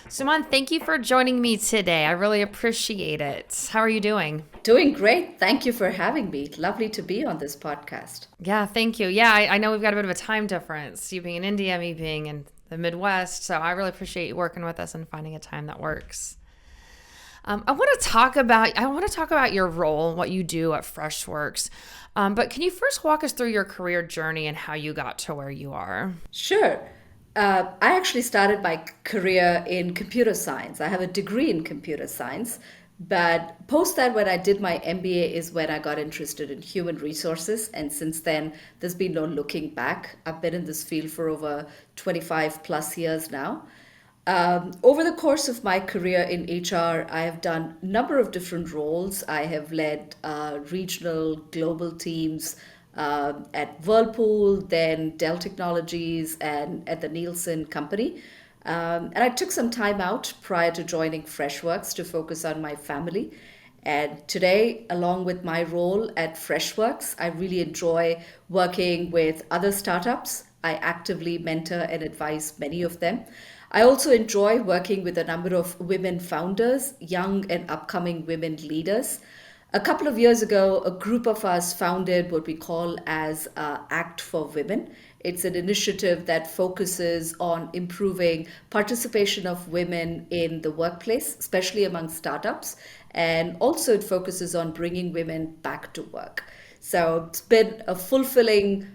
Suman, thank you for joining me today. I really appreciate it. How are you doing? Doing great. Thank you for having me. Lovely to be on this podcast. Yeah, thank you. Yeah, I know we've got a bit of a time difference. You being in India, me being in the Midwest. So I really appreciate you working with us and finding a time that works. I want to talk about your role, what you do at Freshworks. But can you first walk us through your career journey and how you got to where you are? Sure. I actually started my career in computer science. I have a degree in computer science, but post that, when I did my MBA, is when I got interested in human resources. And since then, there's been no looking back. I've been in this field for over 25 plus years now. Over the course of my career in HR, I have done a number of different roles. I have led regional, global teams at Whirlpool, then Dell Technologies, and at the Nielsen Company. And I took some time out prior to joining Freshworks to focus on my family. And today, along with my role at Freshworks, I really enjoy working with other startups. I actively mentor and advise many of them. I also enjoy working with a number of women founders, young and upcoming women leaders. A couple of years ago, a group of us founded what we call as Act for Women. It's an initiative that focuses on improving participation of women in the workplace, especially among startups. And also, it focuses on bringing women back to work. So it's been a fulfilling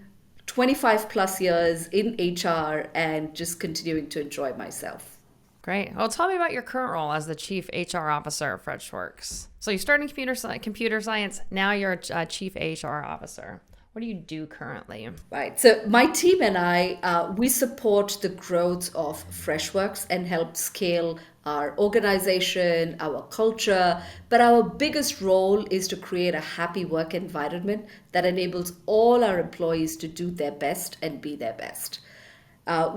25 plus years in HR and just continuing to enjoy myself. Great. Well, tell me about your current role as the Chief HR Officer at Freshworks. So you started in computer science. Now you're a Chief HR Officer. What do you do currently? Right. So my team and I, we support the growth of Freshworks and help scale our organization, our culture. But our biggest role is to create a happy work environment that enables all our employees to do their best and be their best.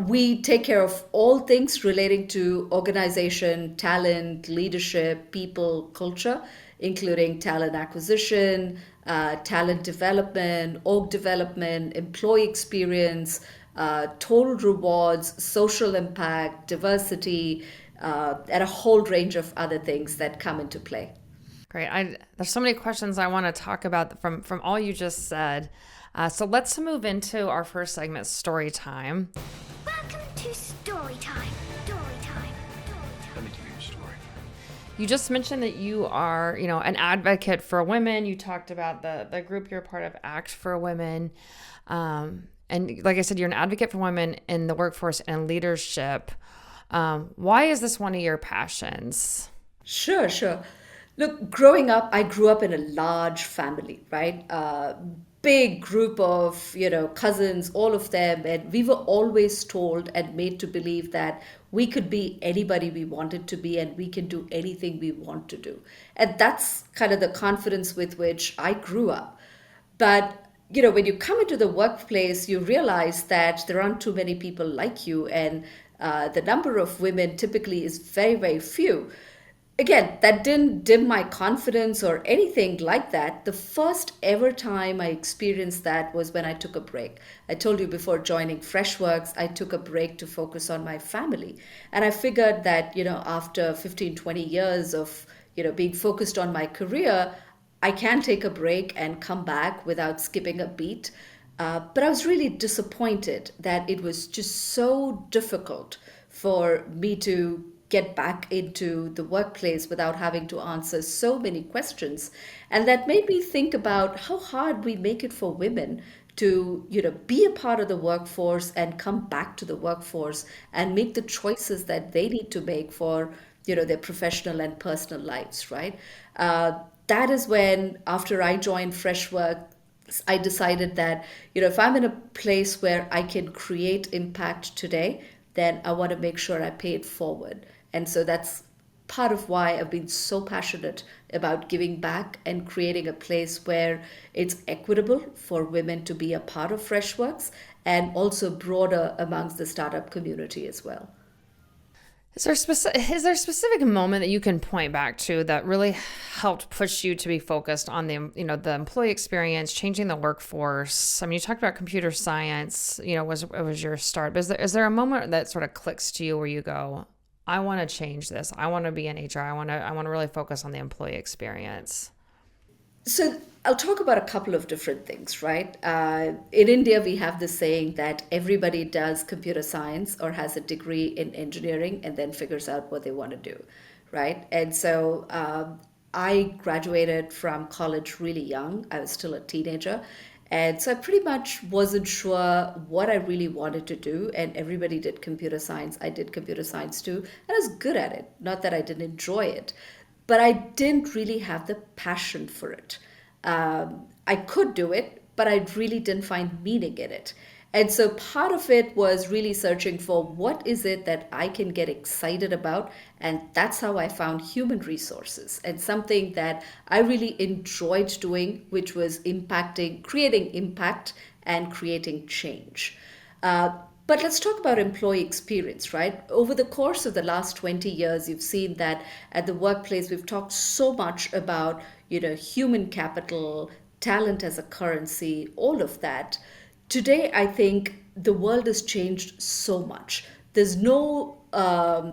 We take care of all things relating to organization, talent, leadership, people, culture, including talent acquisition, talent development, org development, employee experience, total rewards, social impact, diversity, and a whole range of other things that come into play. Great. There's so many questions I want to talk about from all you just said. So let's move into our first segment, story time. Welcome to Story Time. Story Time. Let me give you a story. You just mentioned that you are, an advocate for women. You talked about the group you're part of, Act for Women. And like I said, you're an advocate for women in the workforce and leadership. Why is this one of your passions? Sure, sure. Look, growing up, I grew up in a large family, right? Big group of, cousins, all of them. And we were always told and made to believe that we could be anybody we wanted to be and we can do anything we want to do. And that's kind of the confidence with which I grew up. But when you come into the workplace, you realize that there aren't too many people like you, and the number of women typically is very, very few. Again, that didn't dim my confidence or anything like that. The first ever time I experienced that was when I took a break. I told you before joining Freshworks, I took a break to focus on my family. And I figured that, after 15, 20 years of, being focused on my career, I can take a break and come back without skipping a beat. But I was really disappointed that it was just so difficult for me to get back into the workplace without having to answer so many questions. And that made me think about how hard we make it for women to, be a part of the workforce and come back to the workforce and make the choices that they need to make for, their professional and personal lives, right? That is when, after I joined Freshwork, I decided that, if I'm in a place where I can create impact today, then I want to make sure I pay it forward. And so that's part of why I've been so passionate about giving back and creating a place where it's equitable for women to be a part of Freshworks and also broader amongst the startup community as well. Is there a specific moment that you can point back to that really helped push you to be focused on the employee experience, changing the workforce? I mean, you talked about computer science, was your start, but is there a moment that sort of clicks to you where you go, I want to change this. I want to be in HR. I want to really focus on the employee experience. So I'll talk about a couple of different things, right? In India, we have this saying that everybody does computer science or has a degree in engineering and then figures out what they want to do, right? And so I graduated from college really young. I was still a teenager. And so I pretty much wasn't sure what I really wanted to do. And everybody did computer science. I did computer science too. And I was good at it. Not that I didn't enjoy it, but I didn't really have the passion for it. I could do it, but I really didn't find meaning in it. And so part of it was really searching for what is it that I can get excited about. And that's how I found human resources and something that I really enjoyed doing, which was creating impact and creating change. But let's talk about employee experience, right? Over the course of the last 20 years, you've seen that at the workplace, we've talked so much about, human capital, talent as a currency, all of that. Today, I think the world has changed so much. There's no uh,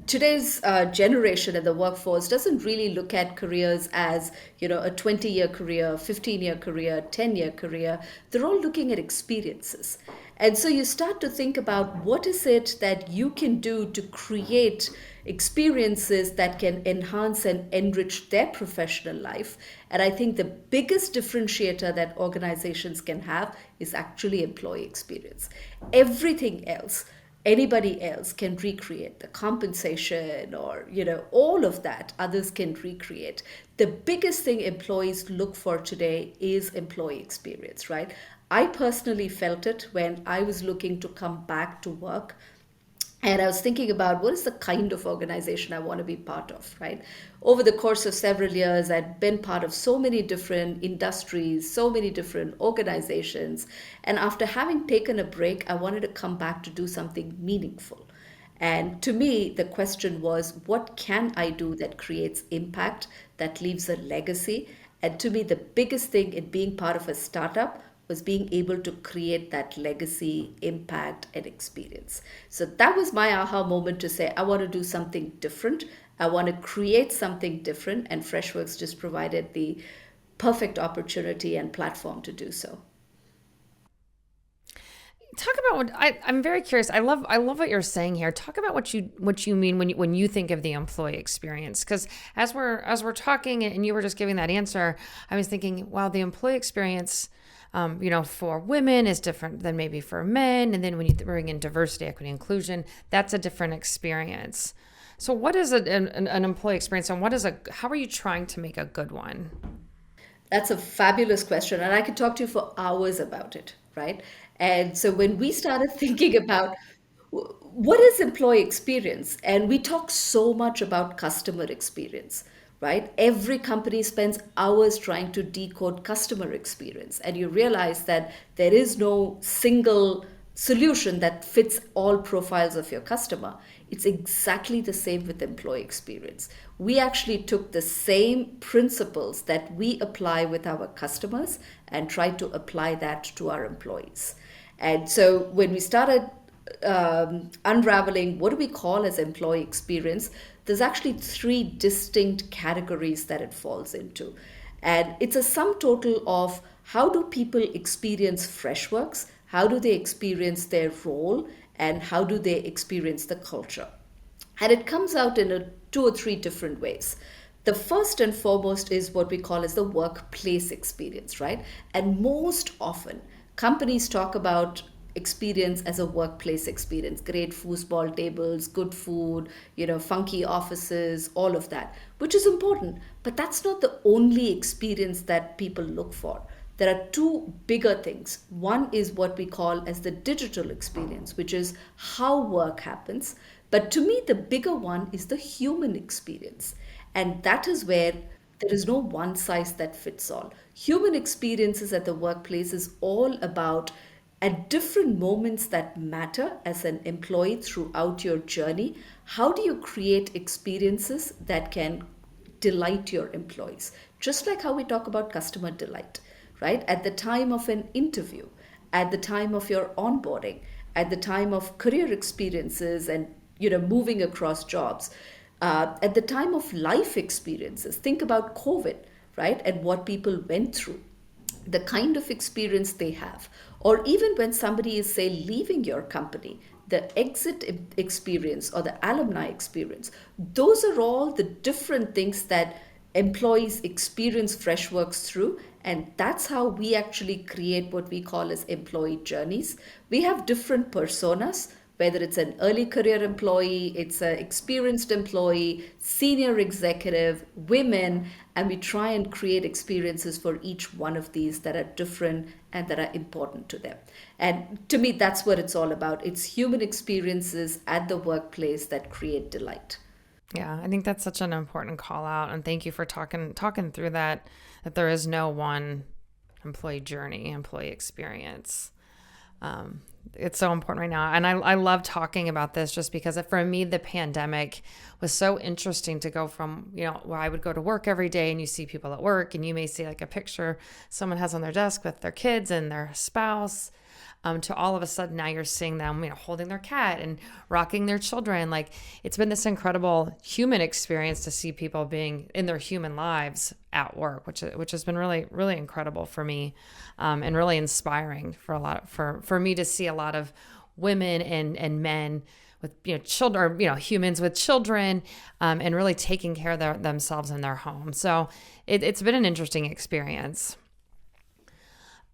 today's generation in the workforce doesn't really look at careers as a 20-year career, 15-year career, 10-year career. They're all looking at experiences. And so you start to think about what is it that you can do to create experiences that can enhance and enrich their professional life. And I think the biggest differentiator that organizations can have is actually employee experience. Everything else, anybody else can recreate the compensation or all of that others can recreate. The biggest thing employees look for today is employee experience, right? I personally felt it when I was looking to come back to work. And I was thinking about what is the kind of organization I want to be part of, right? Over the course of several years, I'd been part of so many different industries, so many different organizations. And after having taken a break, I wanted to come back to do something meaningful. And to me, the question was, what can I do that creates impact, that leaves a legacy? And to me, the biggest thing in being part of a startup was being able to create that legacy, impact, and experience. So that was my aha moment to say, I want to do something different. I want to create something different. And Freshworks just provided the perfect opportunity and platform to do so. Talk about I'm very curious. I love what you're saying here. Talk about what you mean when you think of the employee experience. Because as we're talking and you were just giving that answer, I was thinking, wow, the employee experience, for women is different than maybe for men. And then when you bring in diversity, equity, inclusion, that's a different experience. So what is an employee experience, and how are you trying to make a good one? That's a fabulous question, and I could talk to you for hours about it, right? And so when we started thinking about what is employee experience, and we talk so much about customer experience, right? Every company spends hours trying to decode customer experience, and you realize that there is no single solution that fits all profiles of your customer. It's exactly the same with employee experience. We actually took the same principles that we apply with our customers and tried to apply that to our employees. And so when we started unraveling what do we call as employee experience, there's actually three distinct categories that it falls into. And it's a sum total of how do people experience Freshworks, how do they experience their role, and how do they experience the culture. And it comes out in two or three different ways. The first and foremost is what we call as the workplace experience, right? And most often, companies talk about experience as a workplace experience, great foosball tables, good food, funky offices, all of that, which is important. But that's not the only experience that people look for. There are two bigger things. One is what we call as the digital experience, which is how work happens. But to me, the bigger one is the human experience. And that is where there is no one size that fits all. Human experiences at the workplace is all about at different moments that matter as an employee throughout your journey, how do you create experiences that can delight your employees? Just like how we talk about customer delight, right? At the time of an interview, at the time of your onboarding, at the time of career experiences and moving across jobs. At the time of life experiences, think about COVID, right? And what people went through, the kind of experience they have, or even when somebody is, say, leaving your company, the exit experience or the alumni experience, those are all the different things that employees experience Freshworks through. And that's how we actually create what we call as employee journeys. We have different personas, whether it's an early career employee, it's an experienced employee, senior executive, women, and we try and create experiences for each one of these that are different and that are important to them. And to me, that's what it's all about. It's human experiences at the workplace that create delight. Yeah, I think that's such an important call out, and thank you for talking through that. That there is no one employee journey, employee experience. It's so important right now, and I love talking about this just because for me the pandemic was so interesting to go from where I would go to work every day and you see people at work and you may see like a picture someone has on their desk with their kids and their spouse. To all of a sudden now you're seeing them, holding their cat and rocking their children. Like it's been this incredible human experience to see people being in their human lives at work, which has been really, really incredible for me, and really inspiring for me to see a lot of women and men with children, or humans with children, and really taking care of themselves in their home. So it's been an interesting experience.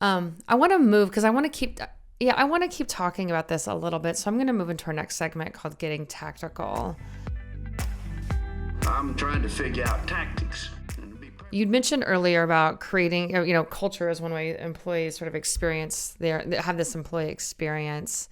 I want to move because I want to keep talking about this a little bit. So I'm going to move into our next segment called Getting Tactical. I'm trying to figure out tactics. You'd mentioned earlier about creating, culture is one way employees sort of have this employee experience.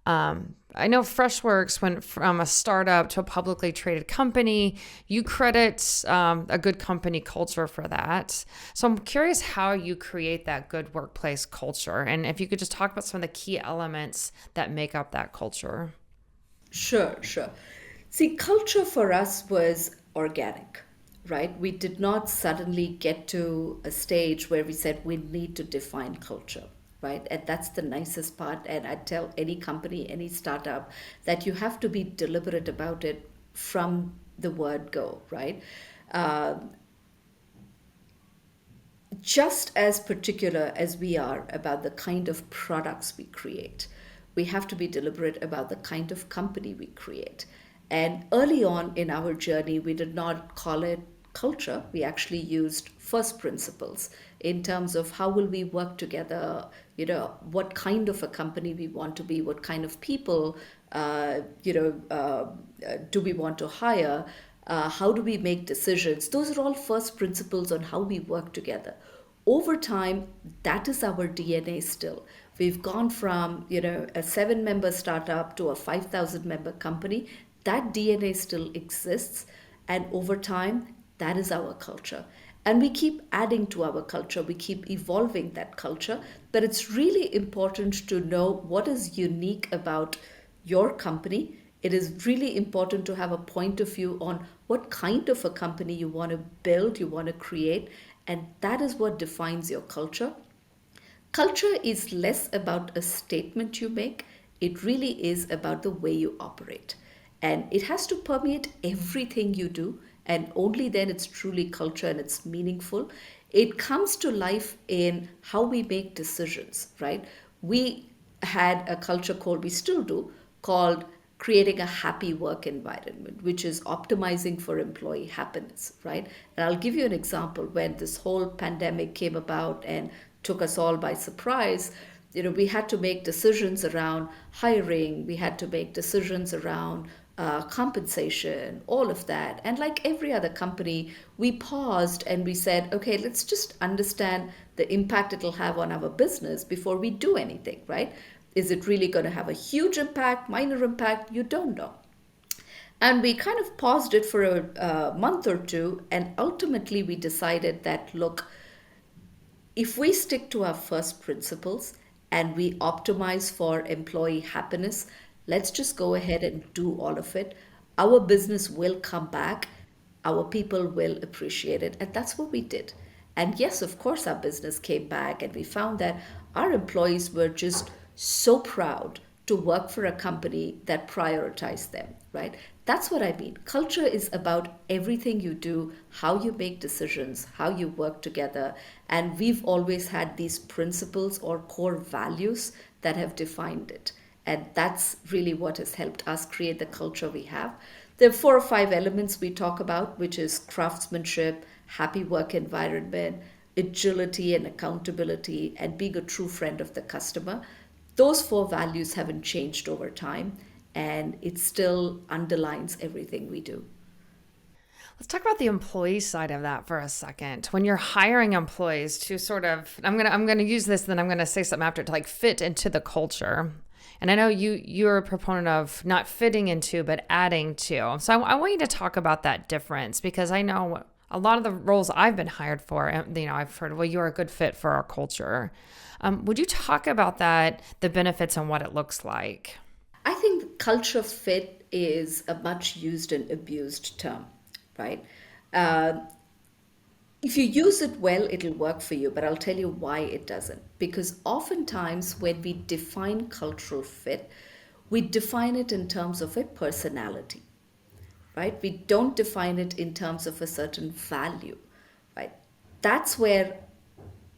I know Freshworks went from a startup to a publicly traded company. You credit a good company culture for that. So I'm curious how you create that good workplace culture. And if you could just talk about some of the key elements that make up that culture. Sure. See, culture for us was organic, right? We did not suddenly get to a stage where we said we need to define culture. Right? And that's the nicest part. And I tell any company, any startup, that you have to be deliberate about it from the word go, right? Just as particular as we are about the kind of products we create, we have to be deliberate about the kind of company we create. And early on in our journey, we did not call it culture. We actually used first principles in terms of how will we work together, what kind of a company we want to be, what kind of people, do we want to hire, how do we make decisions. Those are all first principles on how we work together. Over time, that is our DNA still. We've gone from, a 7-member startup to a 5,000-member company. That DNA still exists. And over time, that is our culture. And we keep adding to our culture. We keep evolving that culture. But it's really important to know what is unique about your company. It is really important to have a point of view on what kind of a company you want to build, you want to create. And that is what defines your culture. Culture is less about a statement you make. It really is about the way you operate. And it has to permeate everything you do. And only then it's truly culture and it's meaningful. It comes to life in how we make decisions, right? We had a culture called, we still do, called creating a happy work environment, which is optimizing for employee happiness, right? And I'll give you an example. When this whole pandemic came about and took us all by surprise, we had to make decisions around hiring, we had to make decisions around compensation, all of that. And like every other company, we paused and we said, okay, let's just understand the impact it'll have on our business before we do anything, right? Is it really going to have a huge impact, minor impact? You don't know. And we kind of paused it for a month or two. And ultimately, we decided that, look, if we stick to our first principles and we optimize for employee happiness, let's just go ahead and do all of it. Our business will come back. Our people will appreciate it. And that's what we did. And yes, of course, our business came back and we found that our employees were just so proud to work for a company that prioritizes them, right? That's what I mean. Culture is about everything you do, how you make decisions, how you work together. And we've always had these principles or core values that have defined it. And that's really what has helped us create the culture we have. There are 4 or 5 elements we talk about, which is craftsmanship, happy work environment, agility and accountability, and being a true friend of the customer. Those 4 values haven't changed over time, and it still underlines everything we do. Let's talk about the employee side of that for a second. When you're hiring employees to sort of, I'm gonna use this, then I'm gonna say something after it, to like fit into the culture. And I know you're a proponent of not fitting into, but adding to. So I want you to talk about that difference, because I know a lot of the roles I've been hired for, I've heard, well, you're a good fit for our culture. Would you talk about that, the benefits and what it looks like? I think culture fit is a much used and abused term, right? Uh, if you use it well, it'll work for you, but I'll tell you why it doesn't. Because oftentimes when we define cultural fit, we define it in terms of a personality, right? We don't define it in terms of a certain value, right? That's where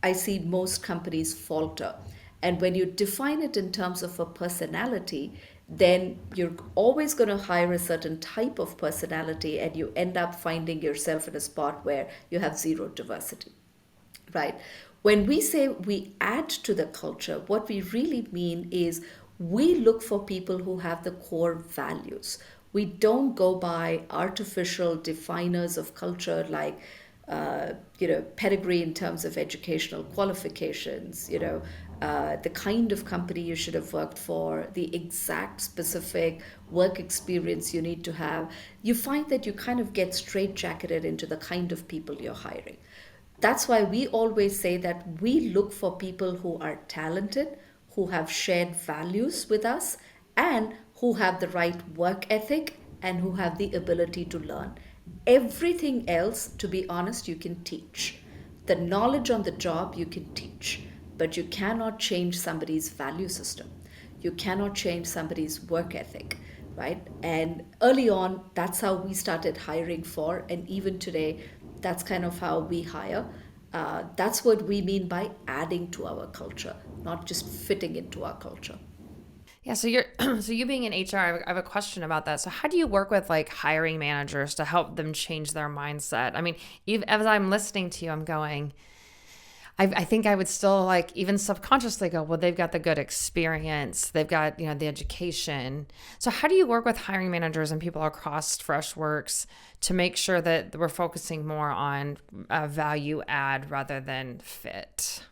I see most companies falter. And when you define it in terms of a personality, then you're always going to hire a certain type of personality, and you end up finding yourself in a spot where you have zero diversity, right? When we say we add to the culture, what we really mean is we look for people who have the core values. We don't go by artificial definers of culture like pedigree in terms of educational qualifications, the kind of company you should have worked for, the exact specific work experience you need to have. You find that you kind of get straitjacketed into the kind of people you're hiring. That's why we always say that we look for people who are talented, who have shared values with us, and who have the right work ethic and who have the ability to learn. Everything else, to be honest, you can teach. The knowledge on the job you can teach, but you cannot change somebody's value system. You cannot change somebody's work ethic, right? And early on, that's how we started hiring for, and even today, that's kind of how we hire. That's what we mean by adding to our culture, not just fitting into our culture. Yeah, so you being in HR, I have a question about that. So how do you work with like hiring managers to help them change their mindset? I mean, as I'm listening to you, I'm going, I think I would still like even subconsciously go, well, they've got the good experience. They've got, the education. So how do you work with hiring managers and people across Freshworks to make sure that we're focusing more on value add rather than fit?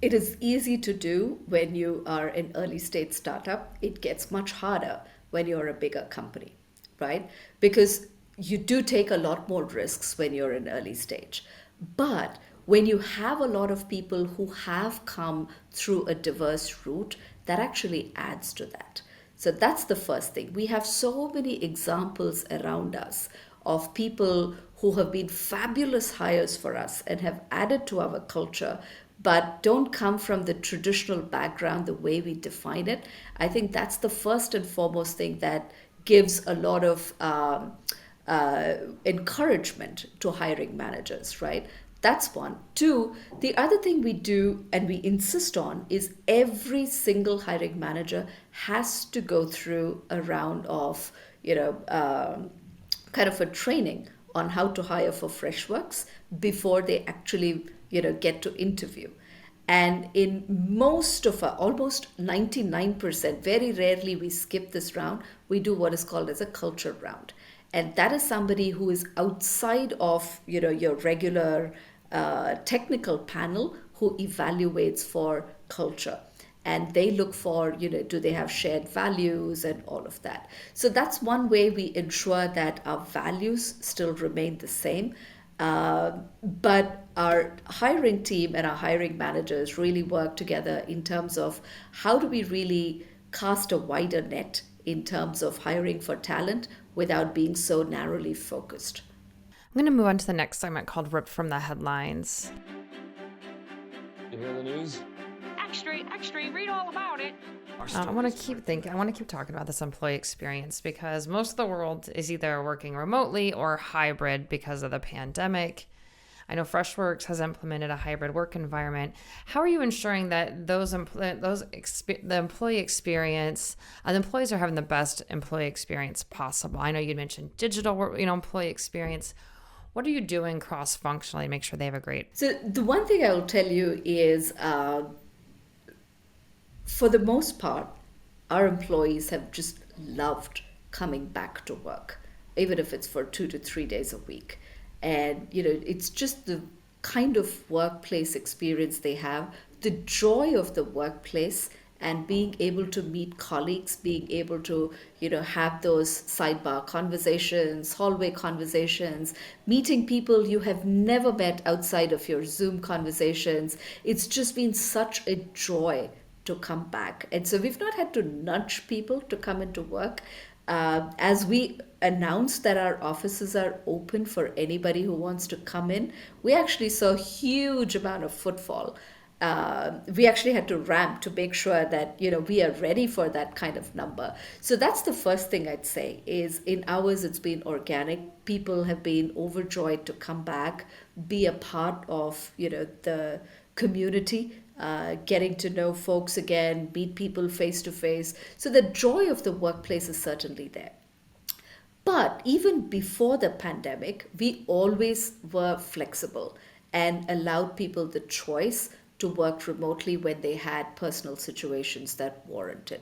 It is easy to do when you are an early stage startup. It gets much harder when you're a bigger company, right? Because you do take a lot more risks when you're in early stage. But when you have a lot of people who have come through a diverse route, that actually adds to that. So that's the first thing. We have so many examples around us of people who have been fabulous hires for us and have added to our culture, but don't come from the traditional background the way we define it. I think that's the first and foremost thing that gives a lot of encouragement to hiring managers, right? That's one. Two, the other thing we do and we insist on is every single hiring manager has to go through a round of, kind of a training on how to hire for Freshworks before they actually, get to interview. And in most of our, almost 99%, very rarely we skip this round, we do what is called as a culture round. And that is somebody who is outside of, your regular technical panel who evaluates for culture. And they look for, do they have shared values and all of that. So that's one way we ensure that our values still remain the same. But our hiring team and our hiring managers really work together in terms of how do we really cast a wider net in terms of hiring for talent without being so narrowly focused. I'm going to move on to the next segment called Ripped from the Headlines. You hear the news? Extra, extra, read all about it. I want to keep thinking. I want to keep talking about this employee experience because most of the world is either working remotely or hybrid because of the pandemic. I know Freshworks has implemented a hybrid work environment. How are you ensuring that the employee experience, the employees are having the best employee experience possible? I know you mentioned digital, employee experience. What are you doing cross-functionally to make sure they have a great? So the one thing I will tell you is, for the most part, our employees have just loved coming back to work, even if it's for 2 to 3 days a week. And, it's just the kind of workplace experience they have, the joy of the workplace, and being able to meet colleagues, being able to, have those sidebar conversations, hallway conversations, meeting people you have never met outside of your Zoom conversations. It's just been such a joy to come back. And so we've not had to nudge people to come into work. As we announced that our offices are open for anybody who wants to come in, we actually saw a huge amount of footfall. We actually had to ramp to make sure that we are ready for that kind of number. So that's the first thing I'd say is in ours it's been organic. People have been overjoyed to come back, be a part of the community, getting to know folks again, meet people face to face. So the joy of the workplace is certainly there. But even before the pandemic, we always were flexible and allowed people the choice to work remotely when they had personal situations that warranted.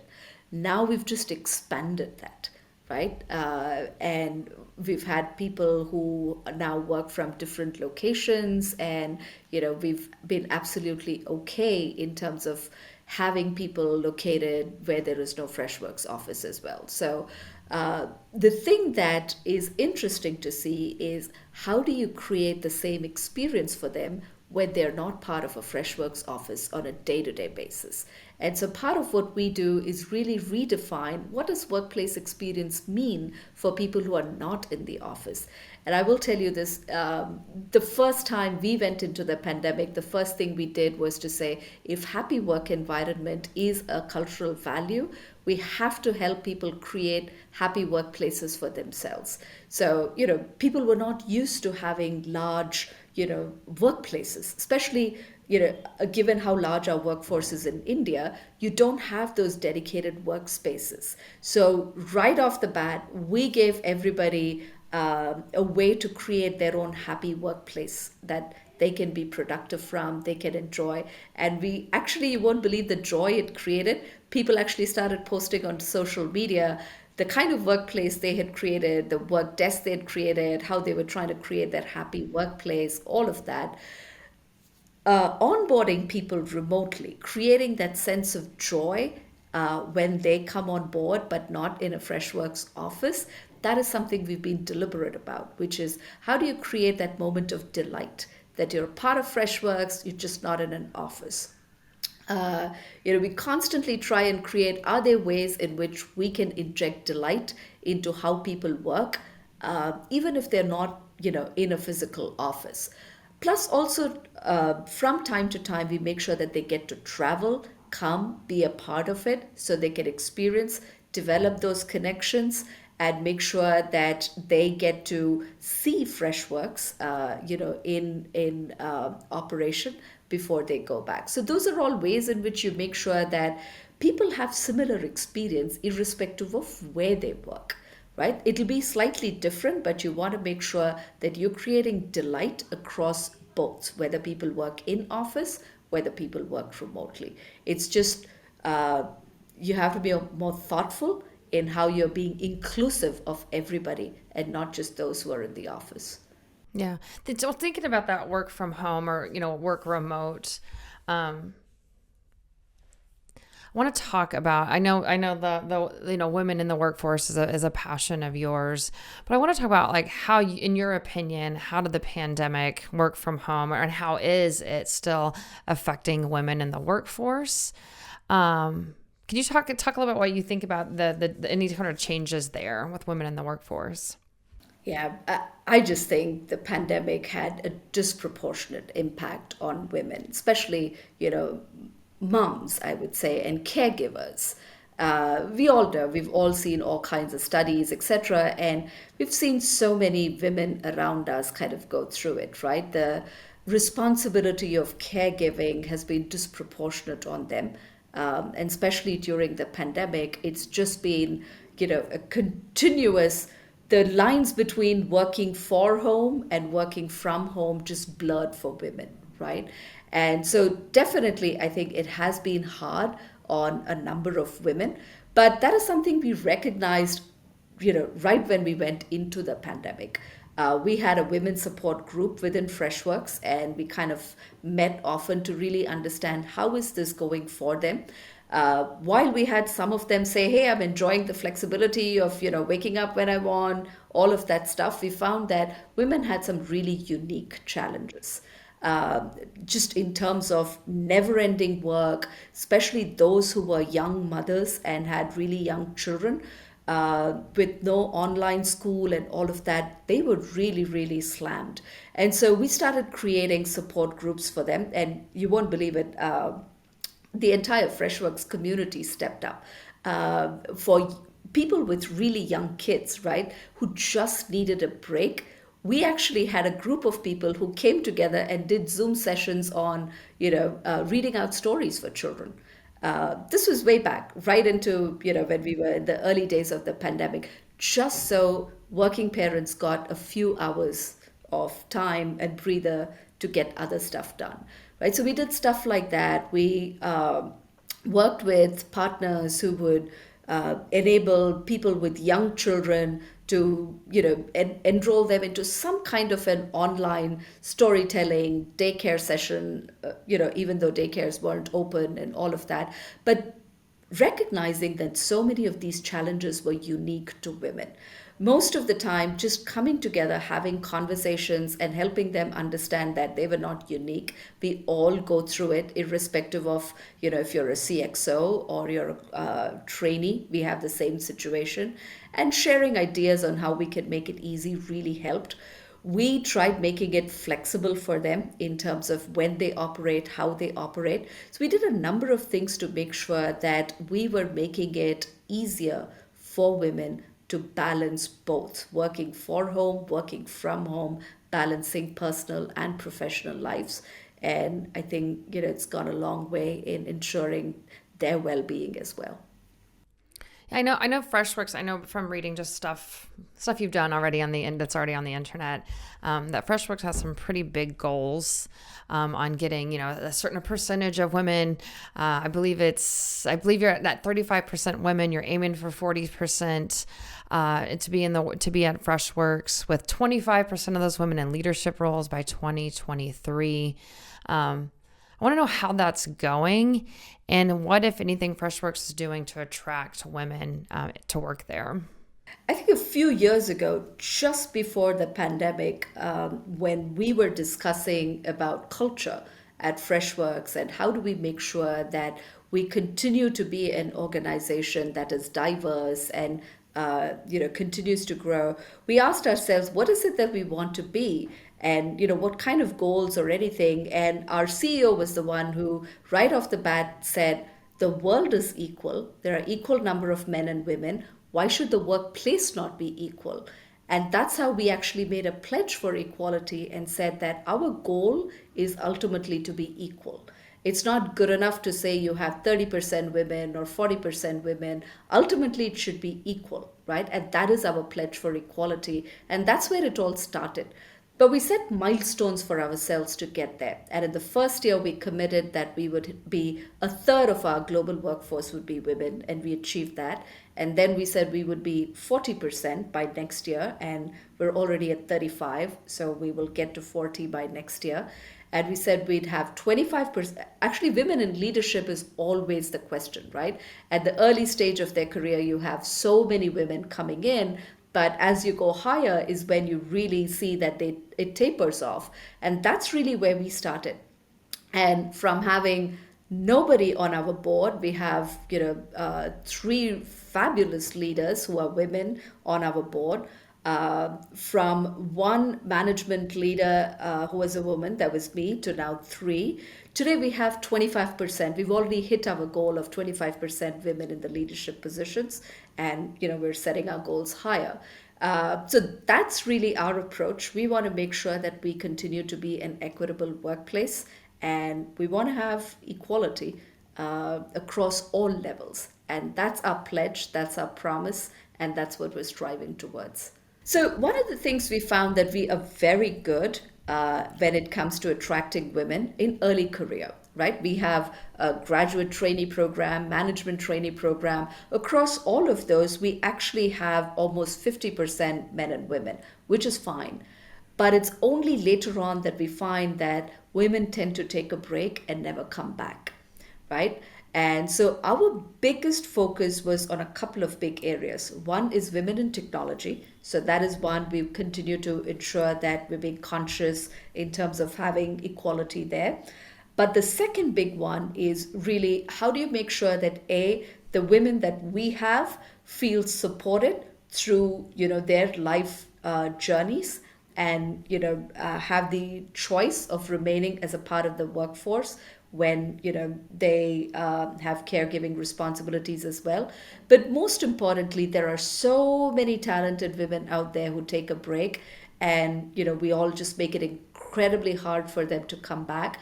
Now we've just expanded that, right? And we've had people who now work from different locations, and we've been absolutely okay in terms of having people located where there is no Freshworks office as well. So the thing that is interesting to see is how do you create the same experience for them when they're not part of a Freshworks office on a day-to-day basis. And so part of what we do is really redefine what does workplace experience mean for people who are not in the office. And I will tell you this, the first time we went into the pandemic, the first thing we did was to say, if happy work environment is a cultural value, we have to help people create happy workplaces for themselves. So, people were not used to having large, workplaces, especially, given how large our workforce is in India, you don't have those dedicated workspaces. So right off the bat, we gave everybody a way to create their own happy workplace that they can be productive from, they can enjoy. And we actually, you won't believe the joy it created. People actually started posting on social media the kind of workplace they had created, the work desk they had created, how they were trying to create that happy workplace, all of that. Onboarding people remotely, creating that sense of joy when they come on board, but not in a Freshworks office. That is something we've been deliberate about, which is how do you create that moment of delight that you're a part of Freshworks, you're just not in an office. We constantly try and create, are there ways in which we can inject delight into how people work, even if they're not, in a physical office. Plus also, from time to time, we make sure that they get to travel, come, be a part of it, so they can experience, develop those connections, and make sure that they get to see Freshworks, in operation before they go back. So those are all ways in which you make sure that people have similar experience irrespective of where they work, right? It'll be slightly different, but you want to make sure that you're creating delight across both, whether people work in office, whether people work remotely. It's just, you have to be more thoughtful in how you're being inclusive of everybody and not just those who are in the office. Yeah. So thinking about that work from home or, work remote, I want to talk about, I know the women in the workforce is a passion of yours, but I want to talk about like how you, in your opinion, how did the pandemic work from home and how is it still affecting women in the workforce? Can you talk a little bit what you think about the any kind of changes there with women in the workforce? Yeah, I just think the pandemic had a disproportionate impact on women, especially, mums, I would say, and caregivers. We all know, we've all seen all kinds of studies, etc. And we've seen so many women around us kind of go through it, right? The responsibility of caregiving has been disproportionate on them. And especially during the pandemic, it's just been, a continuous, the lines between working for home and working from home just blurred for women, right? And so definitely, I think it has been hard on a number of women, but that is something we recognized, right when we went into the pandemic. We had a women's support group within Freshworks, and we kind of met often to really understand how is this going for them. While we had some of them say, "Hey, I'm enjoying the flexibility of waking up when I want," all of that stuff, we found that women had some really unique challenges. Just in terms of never ending work, especially those who were young mothers and had really young children, with no online school and all of that, they were really, really slammed. And so we started creating support groups for them. And you won't believe it, the entire Freshworks community stepped up for people with really young kids, right, who just needed a break. We actually had a group of people who came together and did Zoom sessions on, reading out stories for children. This was way back, right into, when we were in the early days of the pandemic, just so working parents got a few hours of time and breather to get other stuff done, right? So we did stuff like that. We worked with partners who would enable people with young children to enroll them into some kind of an online storytelling daycare session, even though daycares weren't open and all of that, but recognizing that so many of these challenges were unique to women. Most of the time, just coming together, having conversations, and helping them understand that they were not unique. We all go through it, irrespective of, if you're a CXO or you're a trainee, we have the same situation. And sharing ideas on how we can make it easy really helped. We tried making it flexible for them in terms of when they operate, how they operate. So we did a number of things to make sure that we were making it easier for women to balance both working for home, working from home, balancing personal and professional lives. And I think, it's gone a long way in ensuring their well-being as well. I know Freshworks. I know from reading just stuff you've done already that's already on the internet, that Freshworks has some pretty big goals on getting a certain percentage of women. I believe you're at that 35% women. You're aiming for 40% to be at Freshworks, with 25% of those women in leadership roles by 2023. I want to know how that's going, and what, if anything, Freshworks is doing to attract women to work there. I think a few years ago, just before the pandemic, when we were discussing about culture at Freshworks and how do we make sure that we continue to be an organization that is diverse and continues to grow, we asked ourselves, what is it that we want to be? And what kind of goals or anything. And our CEO was the one who right off the bat said, the world is equal. There are equal number of men and women. Why should the workplace not be equal? And that's how we actually made a pledge for equality and said that our goal is ultimately to be equal. It's not good enough to say you have 30% women or 40% women. Ultimately, it should be equal, right? And that is our pledge for equality. And that's where it all started. But we set milestones for ourselves to get there. And in the first year, we committed that we would be a third of our global workforce would be women, and we achieved that. And then we said we would be 40% by next year, and we're already at 35, so we will get to 40 by next year. And we said we'd have 25%. Actually, women in leadership is always the question, right? At the early stage of their career, you have so many women coming in, but as you go higher is when you really see that it tapers off. And that's really where we started. And from having nobody on our board, we have 3 fabulous leaders who are women on our board. From one management leader who was a woman, that was me, to now three. Today we have 25%. We've already hit our goal of 25% women in the leadership positions, and we're setting our goals higher. So that's really our approach. We want to make sure that we continue to be an equitable workplace, and we want to have equality across all levels. And that's our pledge, that's our promise, and that's what we're striving towards. So, one of the things we found that we are very good when it comes to attracting women in early career, right? We have a graduate trainee program, management trainee program. Across all of those, we actually have almost 50% men and women, which is fine. But it's only later on that we find that women tend to take a break and never come back, right? And so our biggest focus was on a couple of big areas. One is women in technology. So that is one we continue to ensure that we're being conscious in terms of having equality there. But the second big one is really, how do you make sure that the women that we have feel supported through their life journeys, and have the choice of remaining as a part of the workforce when they have caregiving responsibilities as well. But most importantly, there are so many talented women out there who take a break, and we all just make it incredibly hard for them to come back.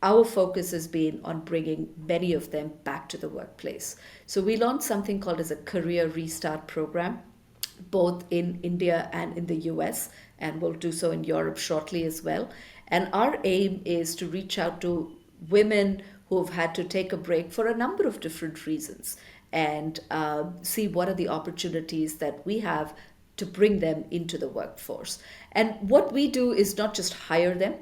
Our focus has been on bringing many of them back to the workplace. So we launched something called as a career restart program, both in India and in the US, and we'll do so in Europe shortly as well. And our aim is to reach out to women who have had to take a break for a number of different reasons, and see what are the opportunities that we have to bring them into the workforce. And what we do is not just hire them.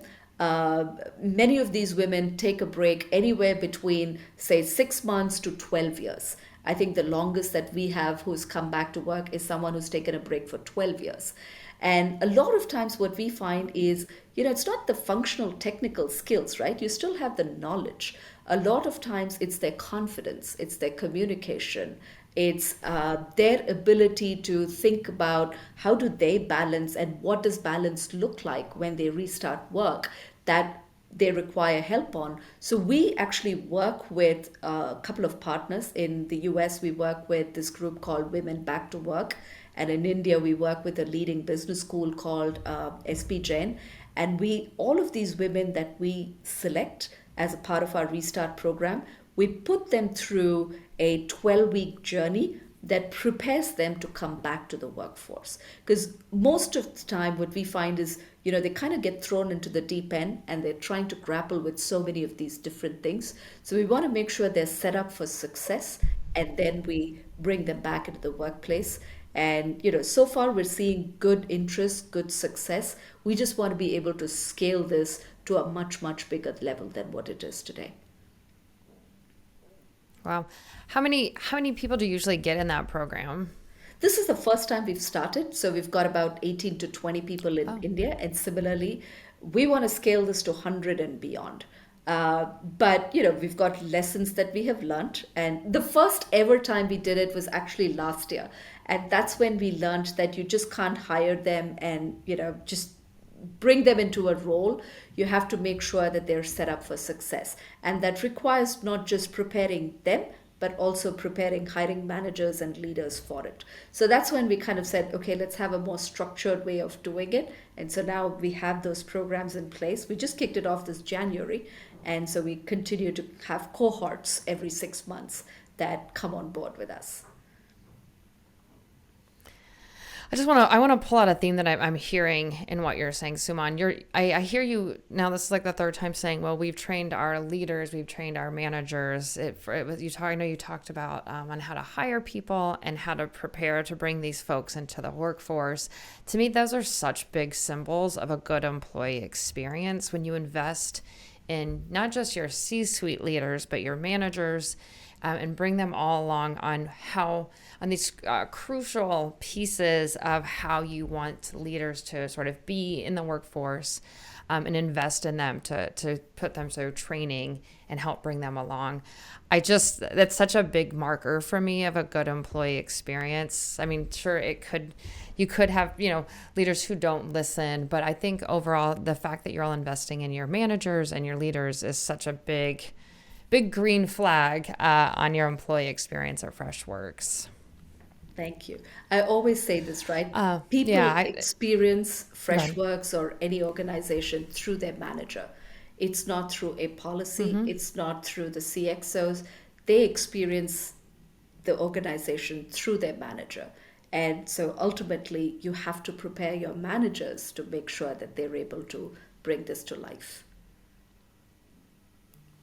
Many of these women take a break anywhere between, say, 6 months to 12 years. I think the longest that we have who's come back to work is someone who's taken a break for 12 years. And a lot of times what we find is, it's not the functional technical skills, right? You still have the knowledge. A lot of times it's their confidence, it's their communication, it's their ability to think about how do they balance and what does balance look like when they restart work that they require help on. So we actually work with a couple of partners. In the US, we work with this group called Women Back to Work. And in India, we work with a leading business school called SP Jain. And all of these women that we select as a part of our restart program, we put them through a 12-week journey that prepares them to come back to the workforce. Because most of the time what we find is, they kind of get thrown into the deep end and they're trying to grapple with so many of these different things. So we want to make sure they're set up for success, and then we bring them back into the workplace. And, so far we're seeing good interest, good success. We just want to be able to scale this to a much, much bigger level than what it is today. Wow. How many people do you usually get in that program? This is the first time we've started. So we've got about 18 to 20 people in India. And similarly, we want to scale this to 100 and beyond. But, we've got lessons that we have learned. And the first ever time we did it was actually last year. And that's when we learned that you just can't hire them and, just bring them into a role. You have to make sure that they're set up for success. And that requires not just preparing them, but also preparing hiring managers and leaders for it. So that's when we kind of said, okay, let's have a more structured way of doing it. And so now we have those programs in place. We just kicked it off this January. And so we continue to have cohorts every 6 months that come on board with us. I want to pull out a theme that I'm hearing in what you're saying, Suman. I hear you now. This is like the third time saying, well, we've trained our leaders, we've trained our managers. I know you talked about on how to hire people and how to prepare to bring these folks into the workforce. To me, those are such big symbols of a good employee experience when you invest in not just your C-suite leaders, but your managers, and bring them all along on these crucial pieces of how you want leaders to sort of be in the workforce. and invest in them to put them through training and help bring them along. That's such a big marker for me of a good employee experience. I mean, sure, you could have, leaders who don't listen, but I think overall the fact that you're all investing in your managers and your leaders is such a big green flag on your employee experience at Freshworks. Thank you. I always say this, right? People experience Freshworks or any organization through their manager. It's not through a policy. It's not through the CXOs. They experience the organization through their manager. And so ultimately, you have to prepare your managers to make sure that they're able to bring this to life.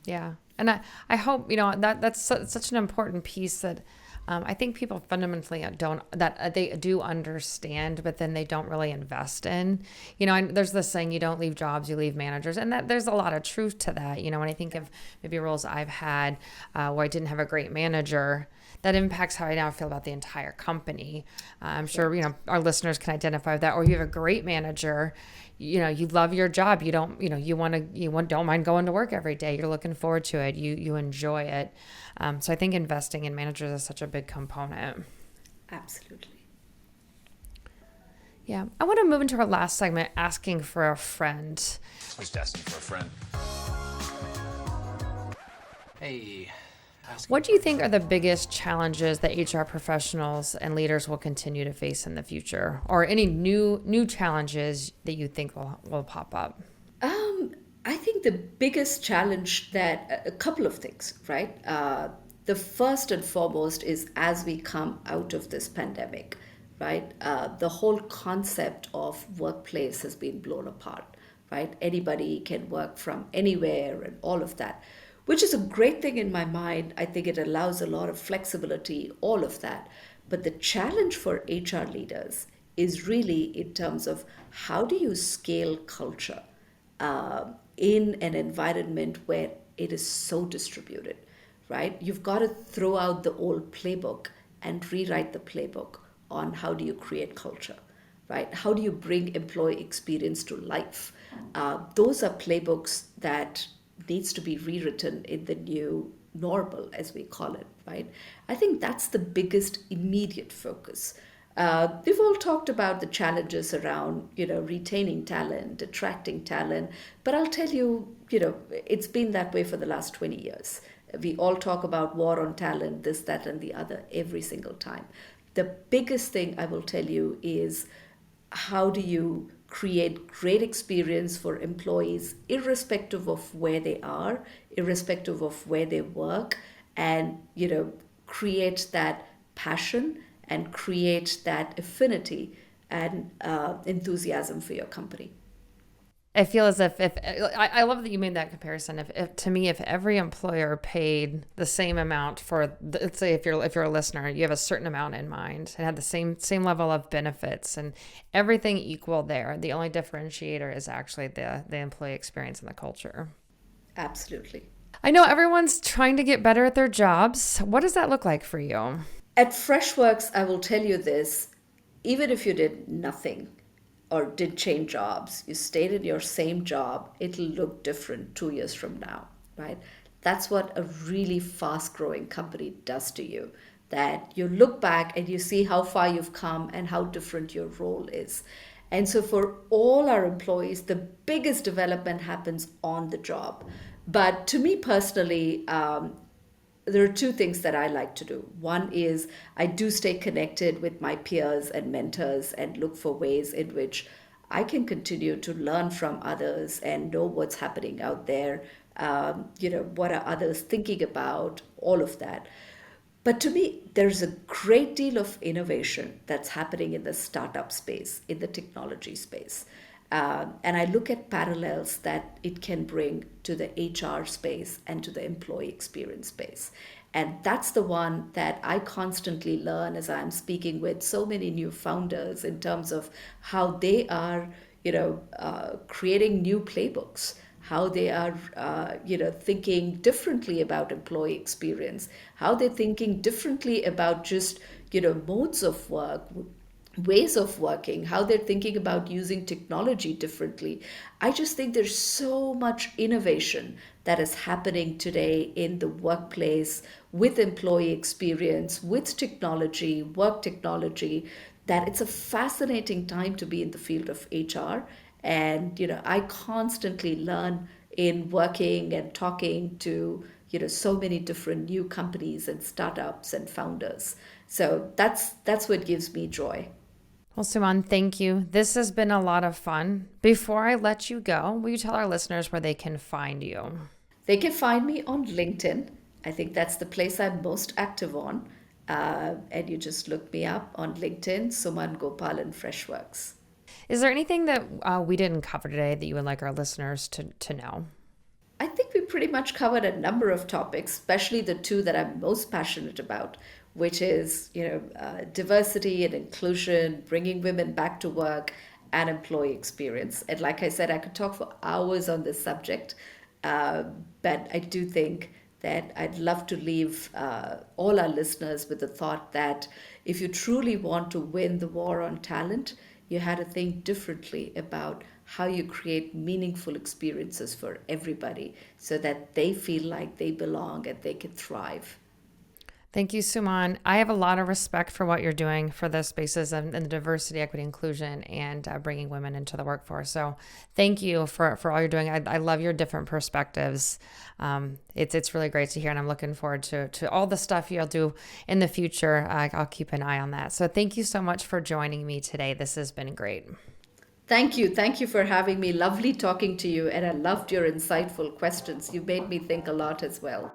Yeah. And I hope, that's such an important piece that I think people fundamentally they do understand, but then they don't really invest in. And there's this saying, you don't leave jobs, you leave managers. And that there's a lot of truth to that. When I think of maybe roles I've had where I didn't have a great manager, that impacts how I now feel about the entire company. I'm sure, our listeners can identify with that. Or you have a great manager, you love your job. You don't, don't mind going to work every day. You're looking forward to it. You enjoy it. So I think investing in managers is such a big component. Absolutely. Yeah. I want to move into our last segment, asking for a friend. Just asking for a friend. Hey. What do you think are the biggest challenges that HR professionals and leaders will continue to face in the future, or any new challenges that you think will pop up? I think the biggest challenge a couple of things, right? The first and foremost is as we come out of this pandemic, right? The whole concept of workplace has been blown apart, right? Anybody can work from anywhere and all of that, which is a great thing in my mind. I think it allows a lot of flexibility, all of that. But the challenge for HR leaders is really in terms of how do you scale culture in an environment where it is so distributed, right? You've got to throw out the old playbook and rewrite the playbook on how do you create culture, right? How do you bring employee experience to life? Those are playbooks that needs to be rewritten in the new normal, as we call it, right? I think that's the biggest immediate focus. We've all talked about the challenges around, retaining talent, attracting talent, but I'll tell you, it's been that way for the last 20 years. We all talk about war on talent, this, that, and the other every single time. The biggest thing I will tell you is how do you create great experience for employees, irrespective of where they are, irrespective of where they work, and create that passion and create that affinity and enthusiasm for your company. I feel as if I love that you made that comparison. If every employer paid the same amount for, let's say if you're a listener, you have a certain amount in mind and had the same level of benefits and everything equal there. The only differentiator is actually the employee experience and the culture. Absolutely. I know everyone's trying to get better at their jobs. What does that look like for you? At Freshworks, I will tell you this, even if you did nothing or did change jobs, you stayed in your same job, it'll look different 2 years from now, right? That's what a really fast growing company does to you, that you look back and you see how far you've come and how different your role is. And so for all our employees, the biggest development happens on the job. But to me personally, there are two things that I like to do. One is I do stay connected with my peers and mentors and look for ways in which I can continue to learn from others and know what's happening out there. What are others thinking about, all of that. But to me, there's a great deal of innovation that's happening in the startup space, in the technology space. And I look at parallels that it can bring to the HR space and to the employee experience space. And that's the one that I constantly learn as I'm speaking with so many new founders in terms of how they are, creating new playbooks, how they are, thinking differently about employee experience, how they're thinking differently about just, modes of work, ways of working, how they're thinking about using technology differently. I just think there's so much innovation that is happening today in the workplace with employee experience, with technology, work technology, that it's a fascinating time to be in the field of HR. And, I constantly learn in working and talking to, so many different new companies and startups and founders. So that's what gives me joy. Well, Suman, thank you. This has been a lot of fun. Before I let you go, will you tell our listeners where they can find you? They can find me on LinkedIn. I think that's the place I'm most active on. And you just look me up on LinkedIn, Suman Gopalan, Freshworks. Is there anything that we didn't cover today that you would like our listeners to know? I think we pretty much covered a number of topics, especially the two that I'm most passionate about, which is, diversity and inclusion, bringing women back to work, and employee experience. And like I said, I could talk for hours on this subject, but I do think that I'd love to leave all our listeners with the thought that if you truly want to win the war on talent, you had to think differently about how you create meaningful experiences for everybody so that they feel like they belong and they can thrive. Thank you, Suman. I have a lot of respect for what you're doing for the spaces and the diversity, equity, inclusion, and bringing women into the workforce. So thank you for all you're doing. I love your different perspectives. It's really great to hear, and I'm looking forward to all the stuff you'll do in the future. I'll keep an eye on that. So thank you so much for joining me today. This has been great. Thank you. Thank you for having me. Lovely talking to you, and I loved your insightful questions. You made me think a lot as well.